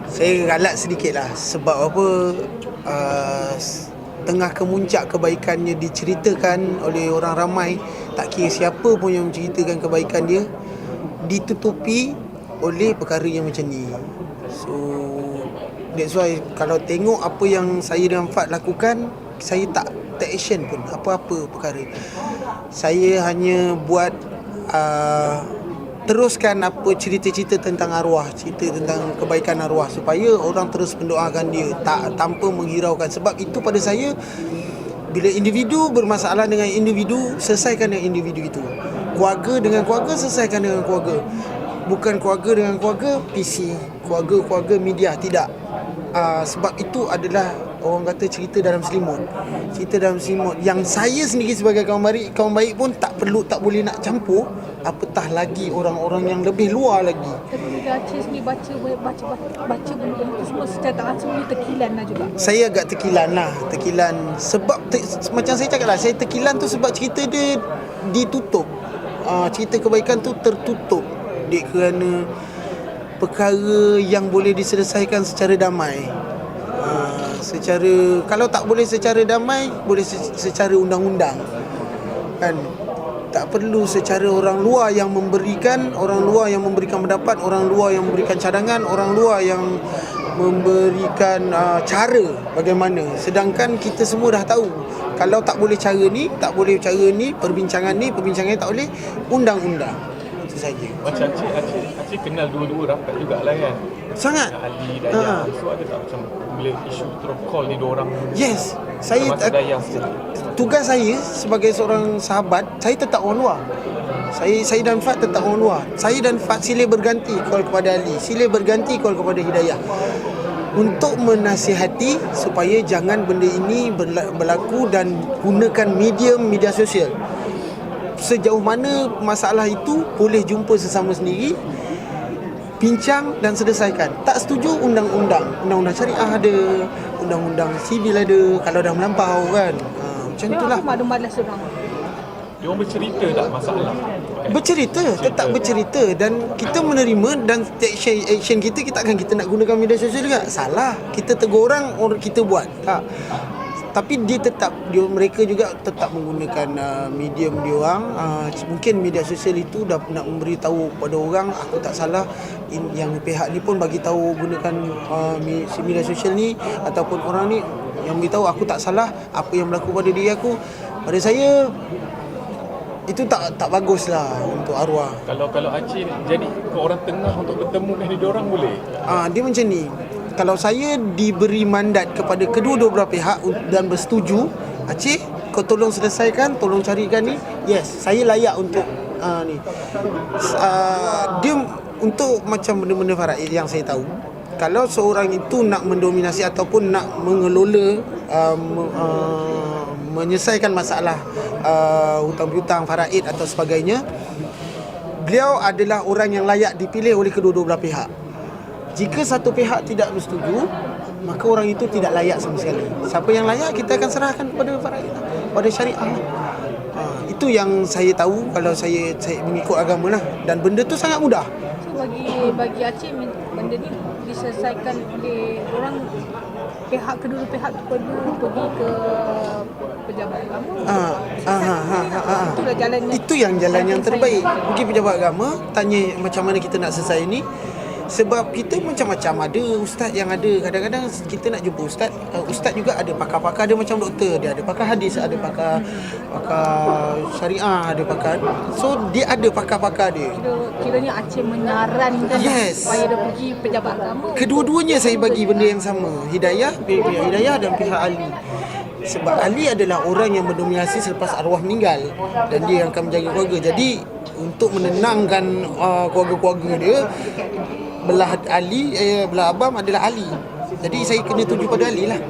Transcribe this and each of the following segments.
Saya galak sedikit lah. Sebab apa, tengah kemuncak kebaikannya diceritakan oleh orang ramai, tak kira siapa pun yang menceritakan kebaikan dia, ditutupi oleh perkara yang macam ni. So that's why kalau tengok apa yang saya dan Fad lakukan, saya tak take action pun apa-apa perkara. Saya hanya buat teruskan apa cerita-cerita tentang arwah, cerita tentang kebaikan arwah, supaya orang terus mendoakan dia tanpa menghiraukan. Sebab itu pada saya, bila individu bermasalah dengan individu, selesaikan dengan individu itu. Keluarga dengan keluarga, selesaikan dengan keluarga. Bukan keluarga dengan keluarga PC, keluarga media, tidak. Sebab itu adalah orang kata cerita dalam selimut. Cerita dalam selimut yang saya sendiri sebagai kawan baik pun tak boleh nak campur, apatah lagi orang-orang yang lebih luar lagi. Tapi bila Aceh sendiri baca benda itu semua secara tak langsung ni tekilan lah juga. Saya agak tekilan sebab macam saya cakap lah, saya tekilan tu sebab cerita dia ditutup. Cerita kebaikan tu tertutup kerana perkara yang boleh diselesaikan secara damai. Kalau tak boleh secara damai, boleh secara undang-undang, kan? Tak perlu secara orang luar yang memberikan pendapat, orang luar yang memberikan cadangan, orang luar yang memberikan cara bagaimana. Sedangkan kita semua dah tahu, kalau tak boleh cara ni, perbincangan ni tak boleh, undang-undang. Itu saja. Macam Aceh kenal dua-dua rapat jugalah kan? Sangat. Ali, Dayah. So ada tak macam bila isu terus call ni dua orang? Yes. Saya tugas saya sebagai seorang sahabat, saya tetap orang luar. Saya dan Fad tetap orang luar. Saya dan Fad silih berganti call kepada Ali, silih berganti call kepada Hidayah, untuk menasihati supaya jangan benda ini berlaku, dan gunakan media sosial. Sejauh mana masalah itu boleh jumpa sesama sendiri, bincang dan selesaikan. Tak setuju, undang-undang syariah ada, undang-undang sivil ada, kalau dah melampau kan. Macam itulah. Apa maklum seorang? Dia orang bercerita tak masalah? Tetap bercerita, dan kita menerima, dan action kita nak gunakan media sosial juga. Salah, kita tegur orang kita buat. Tak. Tapi mereka juga tetap menggunakan medium dia orang. Mungkin media sosial itu dah nak memberitahu pada orang aku tak salah. Yang pihak ni pun bagi tahu gunakan media sosial ni, ataupun orang ni yang beritahu aku tak salah apa yang berlaku pada diri aku. Pada saya itu tak baguslah untuk arwah. Kalau Aceh jadi ke orang tengah untuk bertemu dengan dia orang, boleh? Dia macam ni. Kalau saya diberi mandat kepada kedua-dua belah pihak dan bersetuju, Aceh, kau tolong selesaikan, tolong carikan ni. Yes, saya layak untuk ni. Dia untuk macam benda-benda faraid yang saya tahu. Kalau seorang itu nak mendominasi ataupun nak mengelola, menyelesaikan masalah hutang-hutang, faraid atau sebagainya, beliau adalah orang yang layak dipilih oleh kedua-dua belah pihak. Jika satu pihak tidak bersetuju, maka orang itu tidak layak sama sekali. Siapa yang layak, kita akan serahkan kepada faraid, pada syariah. Itu yang saya tahu kalau saya mengikut agama lah. Dan benda tu sangat mudah. So bagi Aceh, benda ni diselesaikan oleh orang kedua pihak tu pergi ke pejabat agama. Itulah jalannya. Itu yang jalan yang terbaik. Pergi pejabat agama, tanya macam mana kita nak selesai ni. Sebab kita macam-macam, ada ustaz yang ada, kadang-kadang kita nak jumpa ustaz juga ada pakar-pakar dia, macam doktor, dia ada pakar hadis, ada pakar syariah, ada pakar. So dia ada pakar-pakar dia. Kiranya Aceh menyarankan supaya dia pergi pejabat agama. Kedua-duanya saya bagi benda yang sama, Hidayah dan pihak Ali. Sebab Ali adalah orang yang mendominasi selepas arwah meninggal, dan dia yang akan menjaga keluarga. Jadi untuk menenangkan keluarga-keluarga dia, belah Abang adalah Ali. Jadi saya kena tuju pada Ali lah.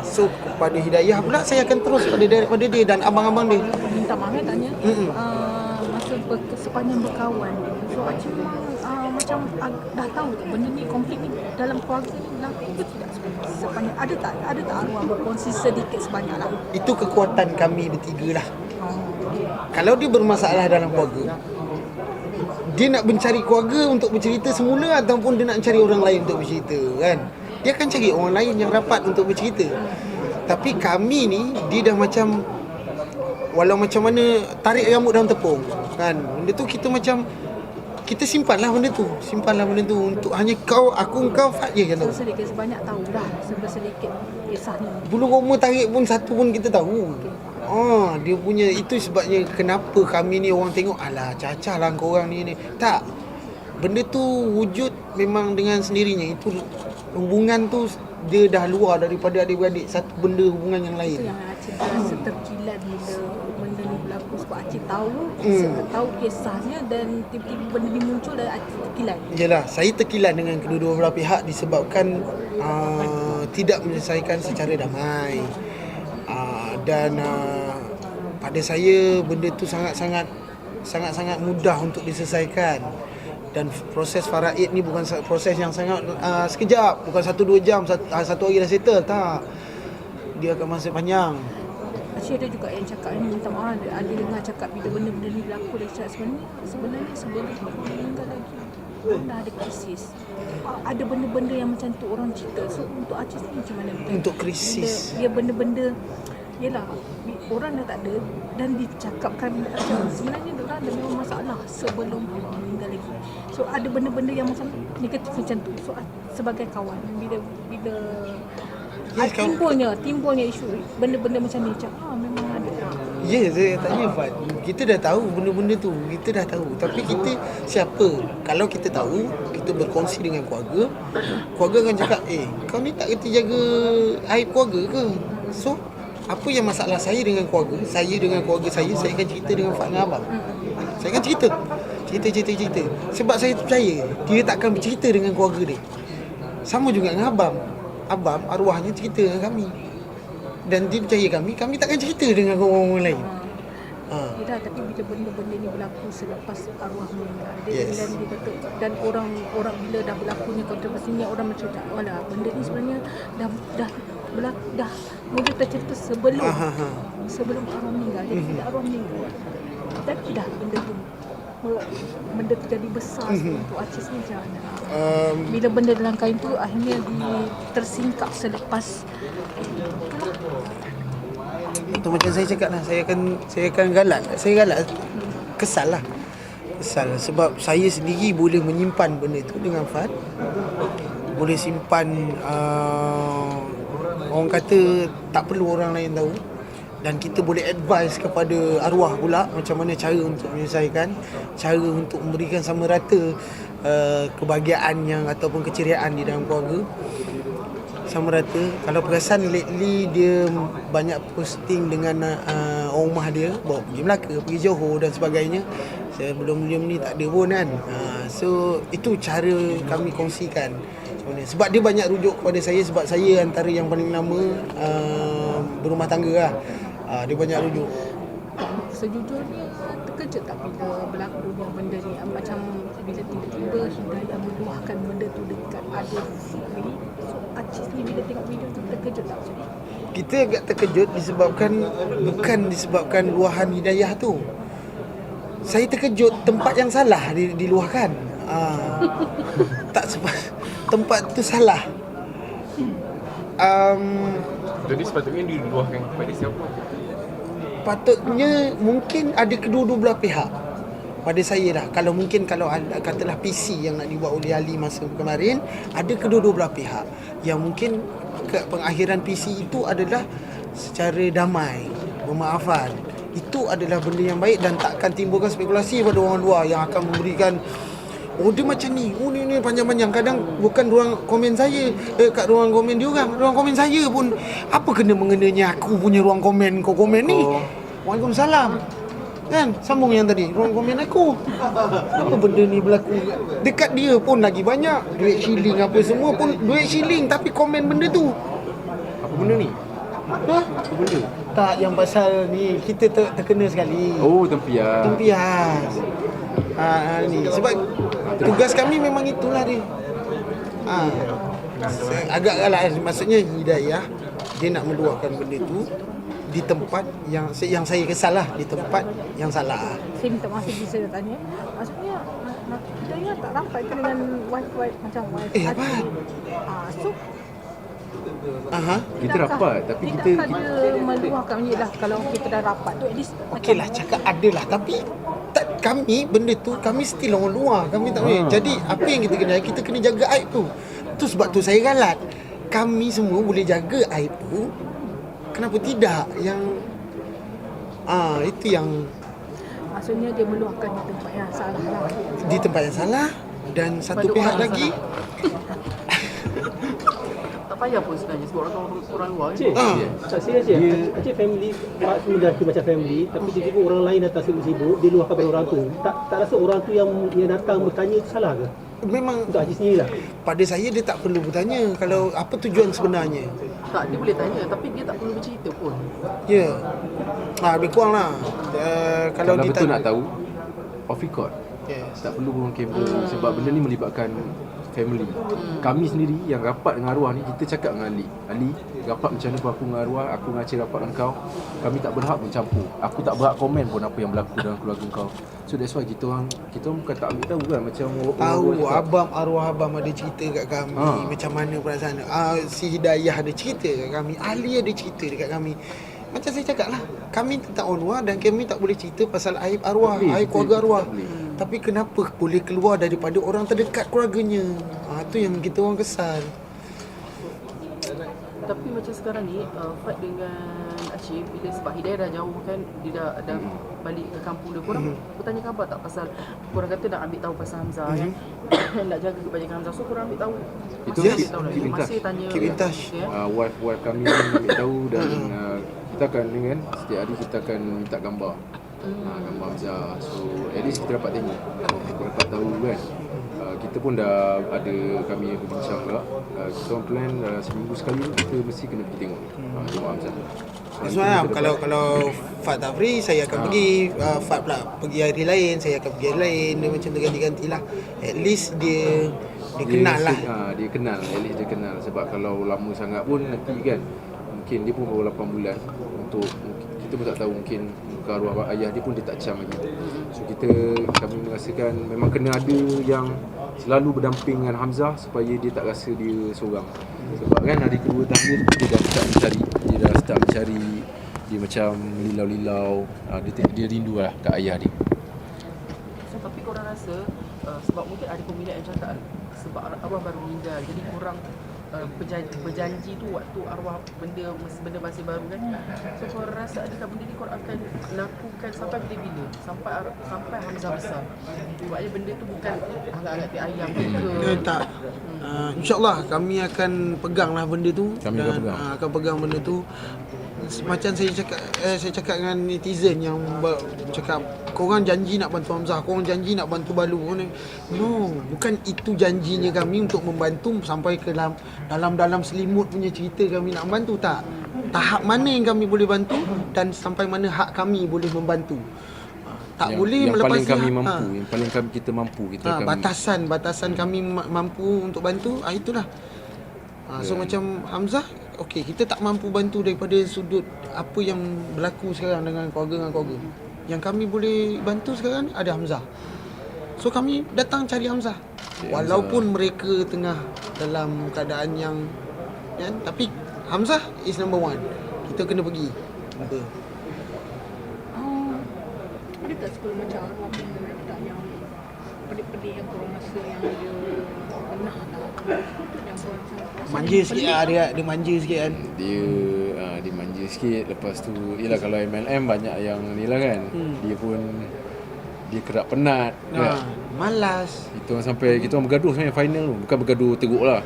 So kepada Hidayah pula saya akan terus pada dia dan abang-abang dia. Minta maaf tanya. Masa sepanjang berkawan, so Aceh macam dah tahu tak benda ni, konflik ni dalam keluarga ni berlaku ke tidak sepanjang, ada tak arwah berkongsi sedikit sebanyak lah? Itu kekuatan kami bertiga lah. Kalau dia bermasalah dalam keluarga, dia nak mencari keluarga untuk bercerita semula ataupun dia nak cari orang lain untuk bercerita kan. Dia akan cari orang lain yang rapat untuk bercerita. Tapi kami ni dia dah macam walau macam mana tarik rambut dalam tepung kan. Benda tu kita macam kita simpanlah benda tu untuk hanya aku kau Fat je kan tahu. Sedikit sebanyak tahu dah sedikit kisah ni. Bulu roma tarik pun satu pun kita tahu. Dia punya itu sebabnya kenapa kami ni orang tengok alah cacah lah korang ni. Tak. Benda tu wujud memang dengan sendirinya. Itu hubungan tu dia dah luar daripada adik-beradik, satu benda hubungan yang lain. Itu yang Acik rasa terkilan bila benda ni berlaku sebab Acik tahu tahu kisahnya dan tiba-tiba benda ni muncul dan Acik terkilan. Yalah, saya terkilan dengan kedua-dua belah pihak disebabkan tidak menyelesaikan secara damai. Dan pada saya benda tu sangat-sangat mudah untuk diselesaikan. Dan proses faraid ni bukan proses yang sangat sekejap, bukan 1-2 jam, satu hari dah settle, tak. Dia akan masa panjang. Acik ada juga yang cakap ni, minta maaf, ada dengar cakap bila benda-benda ni berlaku dia cakap sebenarnya sebelum meninggal lagi orang dah ada krisis. Ada benda-benda yang macam tu orang cerita. So untuk Acik ni macam mana? Untuk krisis. Dia benda-benda yelah, orang dah tak ada dan dicakapkan sebenarnya orang ada memang masalah sebelum meninggal lagi. So ada benda-benda yang macam negatif macam tu. So sebagai kawan bila Yes, timbulnya isu benda-benda macam ni macam memang ada. Ya, saya tanya Fat. Kita dah tahu benda-benda tu. Kita dah tahu. Tapi kita siapa? Kalau kita tahu, kita berkongsi dengan keluarga. Keluarga akan cakap, kau ni tak kerti jaga aib keluarga ke? So, apa yang masalah saya dengan keluarga? Saya dengan keluarga saya akan cerita dengan Fat dengan Abang. Saya akan cerita. Cerita. Sebab saya percaya, dia takkan bercerita dengan keluarga dia. Sama juga dengan Abang arwahnya cerita dengan kami. Dan dia percaya kami takkan cerita dengan orang lain. Ya, tapi bila benda-benda ni berlaku selepas arwah meninggal, Yes. dan dia betul, dan orang bila dah berlakunya kontroversi ni, orang macam tak, walah benda ni sebenarnya dah mula tercerita sebelum arwah meninggal. Jadi bila arwah meninggal dan dah benda tu jadi besar untuk Acik ni macam mana? Bila benda dalam kain tu akhirnya tersingkap selepas Itu macam saya cakap lah, saya akan galak. Kesal sebab saya sendiri boleh menyimpan benda tu dengan Fat. Boleh simpan, orang kata tak perlu orang lain tahu. Dan kita boleh advise kepada arwah pula macam mana cara untuk menyelesaikan, cara untuk memberikan sama rata kebahagiaan yang ataupun keceriaan di dalam keluarga. Sama rata. Kalau perasan lately dia banyak posting dengan orang rumah dia, bawa pergi Melaka, pergi Johor dan sebagainya. Sebelum ni tak ada pun kan. So itu cara kami kongsikan. Sebab dia banyak rujuk kepada saya, sebab saya antara yang paling lama berumah tangga lah. Dia banyak rujuk. Sejujurnya terkejut tak bila berlakunya benda ni, macam bila tiba-tiba Hidayah meluahkan benda tu dekat adik Fikri. So Acik ni bila tengok video tu terkejut tak? Kita agak terkejut bukan disebabkan luahan Hidayah tu. Saya terkejut tempat yang salah diluahkan. Tak sebab tempat tu salah. Jadi sepatutnya diluahkan kepada siapa? Patutnya mungkin ada kedua-dua belah pihak. Pada saya lah, kalau ada, katalah PC yang nak dibuat oleh Ali masa kemarin, ada kedua-dua belah pihak yang mungkin ke pengakhiran PC itu adalah secara damai, pemaafan. Itu adalah benda yang baik dan takkan timbulkan spekulasi pada orang luar yang akan memberikan dia macam ni, ni panjang-panjang. Kadang bukan ruang komen saya, kat ruang komen dia orang, ruang komen saya pun apa kena-mengenanya aku punya ruang komen kau komen ni. Waalaikumsalam. Kan, sambung yang tadi, ruang komen aku. Apa benda ni berlaku? Dekat dia pun lagi banyak duit shilling apa semua pun duit shilling, tapi komen benda tu. Apa benda ni? Apa benda? Tak, yang pasal ni kita terkena sekali. Oh, tempias. Ni sebab tugas kami memang itulah dia. Agak galak, maksudnya Hidayah dia nak meluahkan benda tu di tempat yang saya kesal lah, di tempat yang salah. Saya minta maaf bila saya tanya. Maksudnya Hidayah tak rapat ke dengan wife macam wife apa? So Aha. Kita rapat, tapi tidak kita ada meluahkan ni lah. Kalau kita dah rapat tu at least Okey lah, cakap ada lah. Tapi kami, benda tu, kami still orang luar. Kami tak boleh. Jadi, apa yang kita kena jaga aib tu. Tu sebab tu saya galat. Kami semua boleh jaga aib tu. Kenapa tidak? Yang itu yang maksudnya dia meluahkan di tempat yang salah lah. di tempat yang salah. Dan satu Pada pihak orang lagi Tak payah pun sebenarnya sebab orang luar Cik, tak serius je. Cik family, Pak semua dah macam family, tapi tiba-tiba orang lain datang sibuk-sibuk, dia luahkan pada orang tu. Tak rasa orang tu yang datang bertanya tu salah ke? memang Untuk Haji sendiri lah. pada saya dia tak perlu bertanya kalau apa tujuan sebenarnya. Tak, dia boleh tanya tapi dia tak perlu bercerita pun. Ya. Lebih kurang lah. Kalau kalau betul ditanya, nak tahu, off record. yes. Tak perlu orang kamera sebab benda ni melibatkan family. Kami sendiri yang rapat dengan arwah ni, kita cakap dengan Ali, rapat macam mana pun aku dengan arwah, aku dengan Aceh rapat dengan kau, kami tak berhak pun campur. Aku tak berhak komen pun apa yang berlaku dalam keluarga kau. So that's why kita orang bukan tak ambil tahu kan, macam Tahu orang arwah abang ada cerita kat kami macam mana perasaan si Hidayah ada cerita kat kami, Ali ada cerita dekat kami. Macam saya cakap lah, kami tak orang luar dan kami tak boleh cerita pasal aib arwah, aib keluarga arwah. Tapi kenapa boleh keluar daripada orang terdekat keluarganya? Tu yang kita orang kesal. Tapi macam sekarang ni fight dengan Aceh bila sebab Hidayah dah jauh kan, dia dah balik ke kampung dia. Korang bertanya khabar tak pasal korang kata nak ambil tahu pasal Hamzah kan? Nak jaga kebajikan Hamzah. So korang ambil tahu. Itu Masih keep- ambil tahu keep in touch. masih tanya. Keep in touch. Okay, wife kami ambil tahu dan kita akan dengan setiap hari kita akan minta gambar. Gambar Hamzah. So at least kita dapat tengok. Kita dapat tahu kan. Kita pun dah ada kami berbincang pula. Kita orang plan seminggu sekali kita mesti kena pergi tengok jemaah Hamzah. Sebenarnya kalau Fat tak free, saya akan pergi. Fat pula pergi hari lain, saya akan pergi hari lain. Dia macam terganti-ganti lah. At least dia kenal lah. Dia kenal, at least dia kenal. Sebab kalau lama sangat pun nanti kan, mungkin dia pun baru 8 bulan. Kita pun tak tahu, mungkin muka arwah ayah dia pun dia tak cam lagi. So kami merasakan memang kena ada yang selalu berdamping dengan Hamzah supaya dia tak rasa dia seorang. Sebab kan hari kedua tahmil dia dah start mencari, dia macam lilau-lilau, dia rindu lah kat ayah dia. So, tapi korang rasa sebab mungkin ada peminat yang cakap sebab arwah baru meninggal, jadi korang berjanji tu waktu arwah benda masih baru kan. So korang rasa adakah benda ni korang akan lakukan sampai bila-bila? Sampai Hamzah besar. Sebabnya benda tu bukan anggap-anggap ayam ke. Tak. InsyaAllah kami akan pegang lah benda tu. Kami dan akan pegang. akan pegang benda tu. Macam saya cakap dengan netizen yang cakap korang janji nak bantu Hamzah, korang janji nak bantu Balu. No, bukan itu janjinya kami untuk membantu sampai ke dalam selimut punya cerita kami nak membantu, tak. Tahap mana yang kami boleh bantu dan sampai mana hak kami boleh membantu. Tak boleh yang melepasi paling kami hak. mampu, yang paling kita mampu, kita akan batasan kami mampu untuk bantu, itulah. So macam Hamzah, okey, kita tak mampu bantu daripada sudut apa yang berlaku sekarang dengan keluarga. Yang kami boleh bantu sekarang ada Hamzah. So kami datang cari Hamzah. Walaupun mereka tengah dalam keadaan yang kan, tapi Hamzah is number one. Kita kena pergi. Ada tak sekolah macam arwah benda tak yang pedih-pedih yang korang rasa yang dia pernah tak yang korang rasa Manja sikit lah, dia manja sikit kan. dia manja sikit. Lepas tu yalah, kalau MLM banyak yang ni lah kan, dia pun dia kerap penat kan. Malas. Kita orang sampai kita orang bergaduh sebenarnya final tu, bukan bergaduh teruk lah.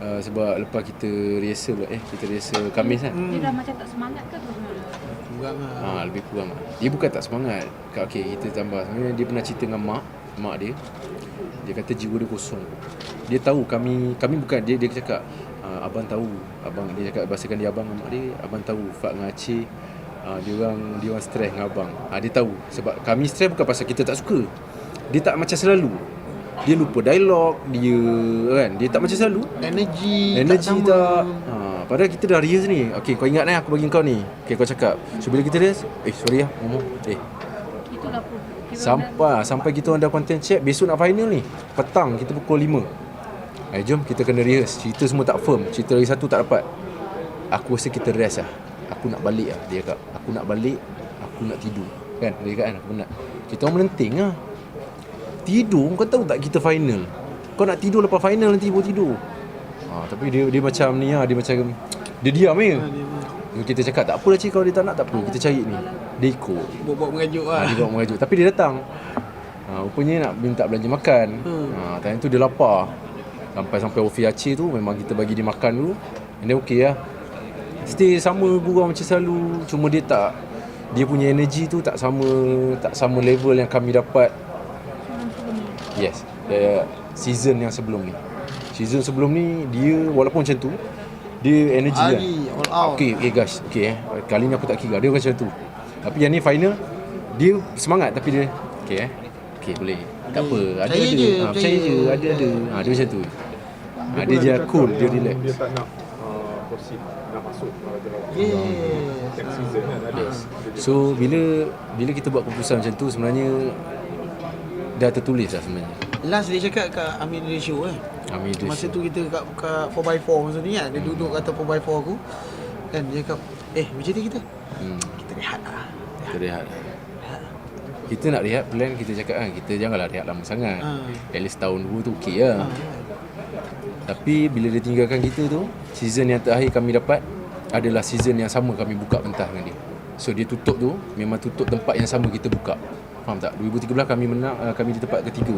Sebab lepas kita rehearsal kita rehearsal Khamis kan. dia dah macam tak semangat ke tu? Kurang lah. Lebih kurang lah. Dia bukan tak semangat. Okey, kita tambah. Sebenarnya dia pernah cerita dengan mak dia. Dia kata jiwa dia kosong. Dia tahu kami bukan, dia cakap abang tahu, dia cakap bahasakan dia abang dengan mak dia, abang tahu Fat dengan Aceh dia orang stres dengan abang. Dia tahu sebab kami stres bukan pasal kita tak suka. Dia tak macam selalu. Dia lupa dialog, dia tak macam selalu. Energi Energi sama. tak. Padahal kita dah rehearse ni. Okey, kau ingat aku bagi kau ni. Okey, kau cakap. So bila kita rehearse, sorry lah ngomong. Itulah Sampai kita orang dah content check, besok nak final ni. Petang kita pukul 5. Jom kita kena rehearse. Cerita semua tak firm. Cerita lagi satu tak dapat. Aku rasa kita rest lah. Aku nak balik lah. Dia cakap, aku nak balik, aku nak tidur. Kan? Dia cakap kan, aku penat. Kita orang melenting lah. Tidur, kau tahu tak kita final? Kau nak tidur lepas final nanti baru tidur. Tapi dia macam ni lah. Dia macam, dia diam je. Kita cakap, tak apa lah cik, kalau dia tak nak, tak apa. Kita cari ni. Dia ikut. Buat mengajuk lah. Dia buat mengajuk. Tapi dia datang. Rupanya nak minta belanja makan. Time tu dia lapar. Sampai office Aceh tu memang kita bagi dia makan dulu. And then okey lah. Stay sama gurau macam selalu. Cuma dia punya energy tu tak sama level yang kami dapat. Yes. Season yang sebelum ni. Season sebelum ni dia walaupun macam tu, dia energy kan. All out. Okay guys. Kali ni aku tak kira. Dia macam tu. Tapi yang ni final, dia semangat tapi dia okay boleh. Tak apa. Ada. Percaya je. Ada. Dia macam tu. Dia je cool, dia relax. Dia tak nak proceed, nak masuk next season kan ada. So bila kita buat keputusan macam tu sebenarnya dah tertulis dah sebenarnya. Last dia cakap kat Amin Radio Show Amin Radio Masa Show. tu kita kat 4x4 masa ni kan. Dia duduk kat atas 4x4 aku. Kan dia cakap, macam ni kita rehat lah. Kita rehat. Kita nak rehat plan kita cakap kan, kita janganlah rehat lama sangat. At least tahun 2 tu okey lah. Tapi bila dia tinggalkan kita tu, season yang terakhir kami dapat adalah season yang sama kami buka pentas dengan dia. So dia tutup tu memang tutup tempat yang sama kita buka. Faham tak? 2013 kami menang, kami di tempat ketiga.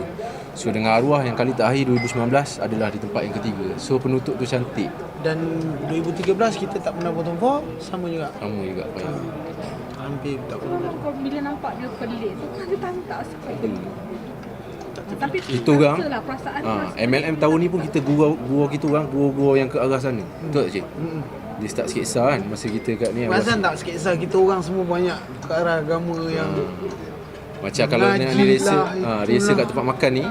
So dengan arwah yang kali terakhir 2019 adalah di tempat yang ketiga. So penutup tu cantik. Dan 2013 kita tak pernah bottom 4, sama juga. Sama juga. Hampir tak pernah. Kau bila nampak dia pelik tu kan dia tak suka. Tapi Itu orang lah perasaan MLM tahun ni pun kita gurau kita orang gurau yang ke arah sana. Betul tak cik? Dia start sketsa kan masa kita kat ni. Perasan tak sketsa kita orang semua banyak ke arah agama yang macam kalau nak rehearsal kat tempat makan ni,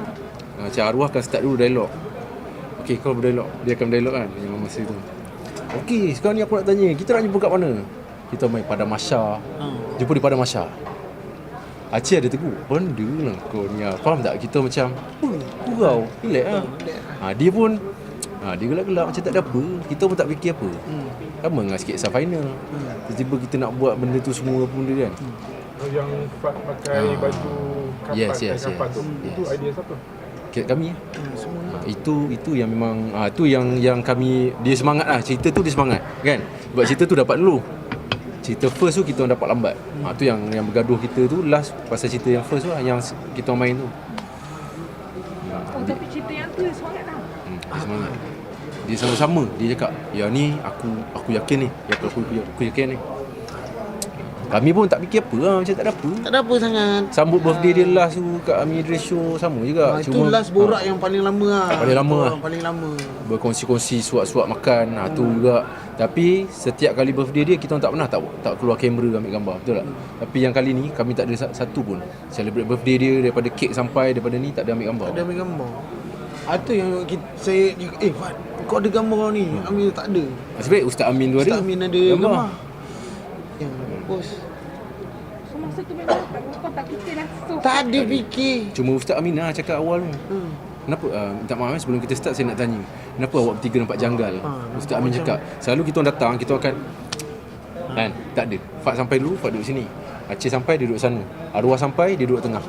macam arwah akan start dulu dialog. Okey, kau berdialog. Dia akan berdialog kan yang masa tu. Okey, sekarang ni aku nak tanya, kita nak jumpa kat mana? Kita main Padang Masya. Jumpa di Padang Masya. Aceh ada tegur, benda lah kau ni. Faham tak? Kita macam gurau, relax lah. Dia pun dia gelak-gelak macam tak ada apa. Kita pun tak fikir apa. Sama dengan sketsa final. Tiba-tiba kita nak buat benda tu semua pun dia kan. Yang Fat pakai baju kapat kapat tu. Itu idea siapa? Kami itu yang memang tu yang kami dia semangat lah. Cerita tu dia semangat kan. Sebab cerita tu dapat dulu. Cerita first tu kita orang dapat lambat. Tu yang bergaduh kita tu last pasal cerita yang first tu lah yang kita orang main tu. tapi cerita yang tu dia semangat lah. Dia semangat. Dia sama-sama dia cakap, "Ya ni aku yakin ni. Ya aku yakin ni." Kami pun tak fikir apa lah, macam tak ada apa. tak ada apa sangat. Sambut birthday dia last tu kat Amin Radio Show sama juga. Itu last borak yang paling lama lah. Paling lama lah. Paling lama. Berkongsi-kongsi suap-suap makan tu juga. Tapi setiap kali birthday dia kita tak pernah tak keluar kamera ambil gambar, betul tak? Tapi yang kali ni kami tak ada satu pun celebrate birthday dia, daripada kek sampai daripada ni tak ada ambil gambar. Tak ada ambil gambar. Itu yang saya Fat, kau ada gambar ni? Ambil tak ada. Nasib baik Ustaz Amin tu ada. Ustaz Amin ada gambar. Yang bos So masa tu memang kau tak fikir lah. So tak ada fikir. Cuma Ustaz Amin lah cakap awal tu. Kenapa minta maaf sebelum kita start saya nak tanya. Kenapa awak bertiga nampak janggal? Ustaz Amin cakap, selalu kita orang datang kita akan kan tak ada. Fat sampai dulu, Fat duduk sini. Aceh sampai dia duduk sana. Arwah sampai dia duduk tengah.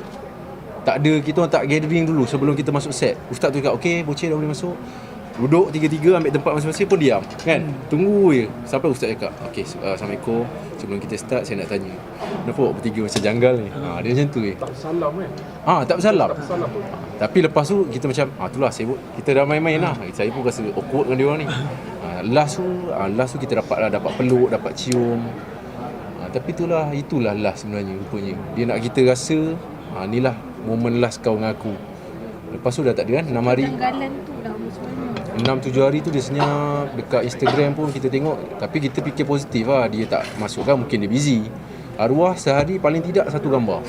Tak ada, kita orang tak gathering dulu sebelum kita masuk set. Ustaz tu cakap, "Okey, bocil dah boleh masuk." Duduk tiga-tiga ambil tempat masing-masing pun diam kan. Tunggu je sampai ustaz cakap, "Okey, Assalamualaikum. Sebelum kita start saya nak tanya. Kenapa awak bertiga macam janggal ni?" Dia macam tu je. Tak salam kan? Tak bersalam. Tak salam pun. Tapi lepas tu kita macam itulah sibuk. Kita dah main-main lah. Saya pun rasa awkward dengan dia orang ni. Last tu kita dapat peluk, dapat cium. Tapi itulah last sebenarnya rupanya. Dia nak kita rasa inilah momen last kau dengan aku. Lepas tu dah tak ada kan 6 hari. janggalan tu dah sebenarnya. 6-7 hari tu dia senyap. Dekat Instagram pun kita tengok. Tapi kita fikir positif lah. Dia tak masuk kan, mungkin dia busy. Arwah sehari paling tidak 1 gambar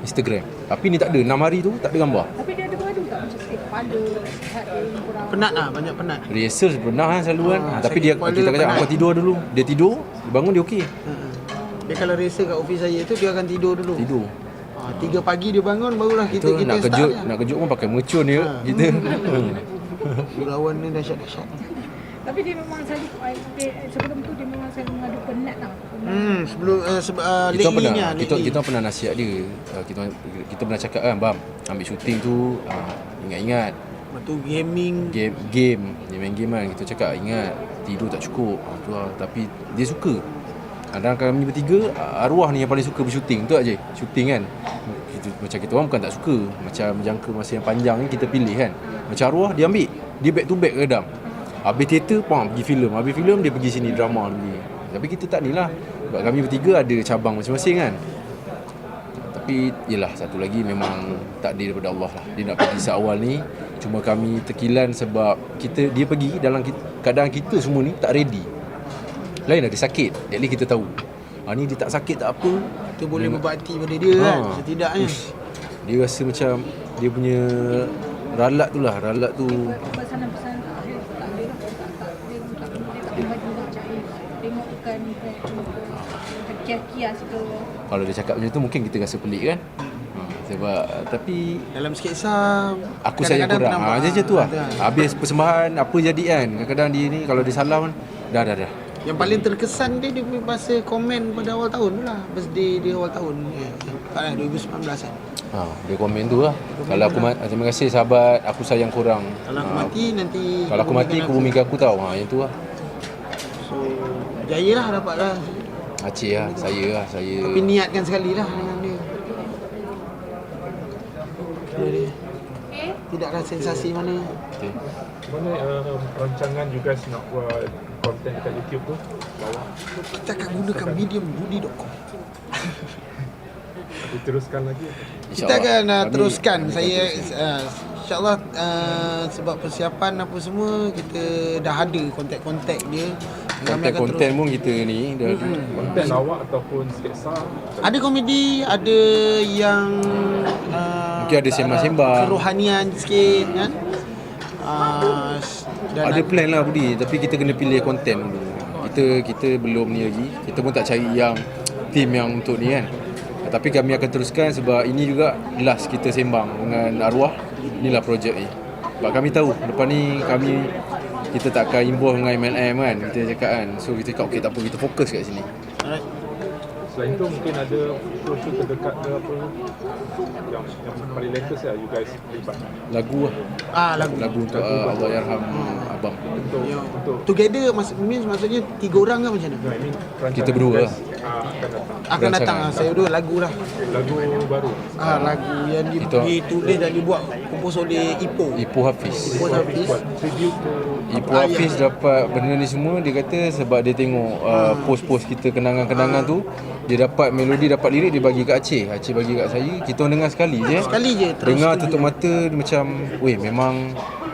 Instagram. Tapi ni tak ada, 6 hari tu tak ada gambar. Tapi dia ada beradu tak macam sakit kepala, sihat dia kurang. Penat lah, banyak penat. Rehearsal pernah kan selalu kan. Tapi sakit dia kepala, kita kata penat. kau tidur dulu. Dia tidur, dia bangun dia okey. Dia kalau rasa kat office saya tu dia akan tidur dulu. Tidur. 3 pagi dia bangun barulah kita Itu nak start kejut, je. nak kejut pun pakai mercun dia kita. Lawan ni dahsyat-dahsyat. Tapi dia memang selalu sebelum tu dia memang selalu mengadu penat tau. Sebelum Kita pernah lately-nya. kita pernah nasihat dia. Kita pernah cakap kan, bam, ambil syuting tu ingat-ingat Lepas tu gaming. game dia main game kan, kita cakap ingat tidur tak cukup tu lah. Tapi dia suka. Kadang kami bertiga arwah ni yang paling suka bersyuting tu aje. Syuting kan. Macam kita orang bukan tak suka, macam jangka masa yang panjang ni kita pilih kan. Macam arwah dia ambil, dia back to back kadang. Habis teater pergi filem, habis filem dia pergi sini drama lagi. Tapi kita tak ni lah. Sebab kami bertiga ada cabang masing-masing kan. Tapi yelah, satu lagi memang takdir daripada Allah lah. Dia nak pergi seawal ni, cuma kami terkilan sebab dia pergi dalam keadaan kita semua ni tak ready. Lain ada sakit, at least kita tahu. Ni dia tak sakit tak apa, Kita boleh berbakti pada dia kan. Setidaknya. dia rasa macam dia punya ralat tu lah, ralat tu. Pesanan-pesanan tak ada dia bagi macam tengok ikan kias-kias ke. Kalau dia cakap macam tu mungkin kita rasa pelik kan. Sebab tapi Dalam sketsa aku sayang korang. Macam tu lah. Betul. Habis persembahan apa jadi kan. Kadang-kadang dia ni kalau dia salah kan dah. Yang paling terkesan dia punya masa komen pada awal tahun tu lah. Birthday dia awal tahun. Tak lah 2019 kan. Dia komen tu lah. Kalau aku terima kasih sahabat, aku sayang korang. Kalau aku mati nanti Kalau aku mati aku bumikan aku tahu. Yang tu lah. So berjaya lah dapat lah. Aceh lah, saya. Tapi niatkan sekali lah dengan dia. Tidak ada sensasi mana. Okay. Mana rancangan you guys nak buat konten dekat YouTube tu? Lawa. Kita akan gunakan medium budi.com. Diteruskan lagi. Kita akan Kami teruskan. akan Saya teruskan. InsyaAllah sebab persiapan apa semua kita dah ada kontak-kontak dia. Kami akan Konten pun kita ni dah Konten lawak ataupun sketsa. ada komedi, ada yang Mungkin ada sembang-sembang. kerohanian sikit kan. Dan ada plan lah Budi, tapi kita kena pilih konten dulu. Kita belum ni lagi. Kita pun tak cari yang team yang untuk ni kan. Tapi kami akan teruskan sebab ini juga last kita sembang dengan arwah. Inilah projek ni. Sebab kami tahu lepas ni kita tak akan involve dengan MLM kan. Kita cakap kan. So kita cakap okey tak apa, kita fokus kat sini. Alright. Selain tu mungkin ada show terdekat ke apa yang paling latest lah you guys libat. Lagu lah. Lagu untuk Allahyarham abang. Untuk Together maksudnya 3 orang ke macam mana? no, I mean rancangan Kita berdua you lah. guys, akan datang. Akan datang Rancangan. saya berdua lagu lah. Lagu baru. Lagu yang Itu- ditulis dan dibuat kompos oleh Ipoh. Ipoh Hafiz. Hafiz. Buat tribute to Ipoh Hafiz dapat benda ni semua. Dia kata sebab dia tengok post-post kita kenangan-kenangan tu, dia dapat melodi, dapat lirik, dia bagi kat Aceh bagi kat saya. Kita orang dengar sekali je. Sekali je terus Dengar setuju. tutup mata dia macam weh memang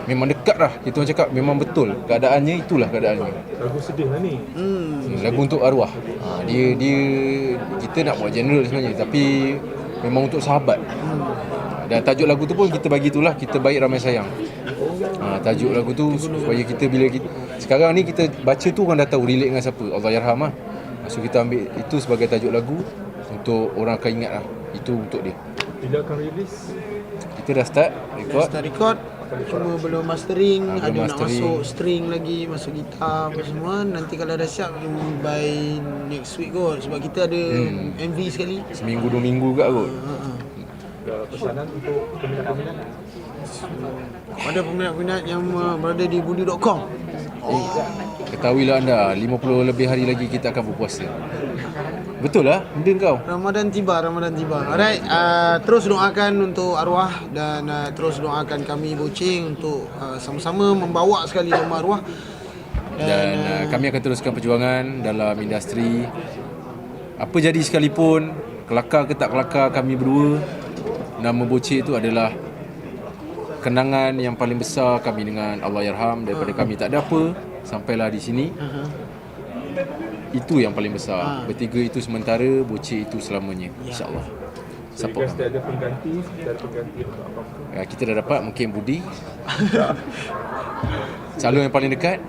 dekat lah. Kita orang cakap memang betul keadaannya, itulah keadaannya. lagu sedih lah ni. Lagu untuk arwah. Dia kita nak buat general sebenarnya, tapi memang untuk sahabat. Dan tajuk lagu tu pun kita bagi itulah, kita baik ramai sayang. Tajuk lagu tu supaya kita bila kita sekarang ni kita baca tu orang dah tahu relate dengan siapa, Allahyarham lah. So kita ambil itu sebagai tajuk lagu untuk orang akan ingat lah. Itu untuk dia. Bila akan release? Kita dah start record. Kita record cuma belum mastering, Belum ada nak mastering. masuk string lagi, masuk gitar apa semua. Nanti kalau dah siap by next week kot sebab kita ada MV sekali. Seminggu 2 minggu juga kot. Pesanan untuk peminat-peminat. Ada peminat-peminat yang berada di budi.com. Ketahuilah anda, 50 lebih hari lagi kita akan berpuasa. Betul lah, benda kau. Ramadan tiba. Alright, terus doakan untuk arwah dan terus doakan kami Boceng untuk sama-sama membawa sekali nama arwah. Dan kami akan teruskan perjuangan dalam industri. Apa jadi sekalipun, kelakar ke tak kelakar, kami berdua, nama Bocek itu adalah kenangan yang paling besar kami dengan Allahyarham. Daripada kami tak ada apa, sampailah di sini. Itu yang paling besar. Bertiga itu sementara, Bocek itu selamanya, insyaAllah. So you guys dah ada pengganti untuk apa-apa. Kita dah dapat mungkin Budi. Calon yang paling dekat.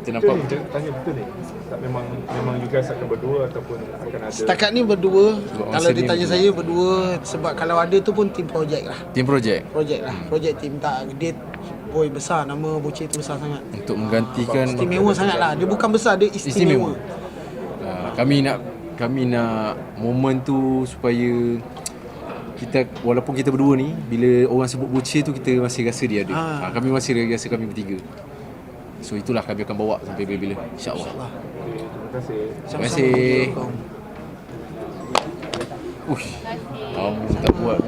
kita nampak Betul ni, tanya betul ni. Tak memang you guys akan berdua ataupun akan ada Setakat ni berdua. Sebab Kalau masa dia ni tanya berdua. saya berdua, sebab kalau ada tu pun tim projek lah. tim projek Projek lah. Projek tim tak dia boy besar, nama bocil tu besar sangat. untuk menggantikan Istimewa sangat lah. Dia bukan besar, dia istimewa. Kami nak momen tu supaya kita, walaupun kita berdua ni, bila orang sebut bocil tu kita masih rasa dia ada. Kami masih rasa kami bertiga. So itulah kami akan bawa sampai bila-bila, insya-Allah. Okay, terima kasih. Terima kasih. Kamu tak buat.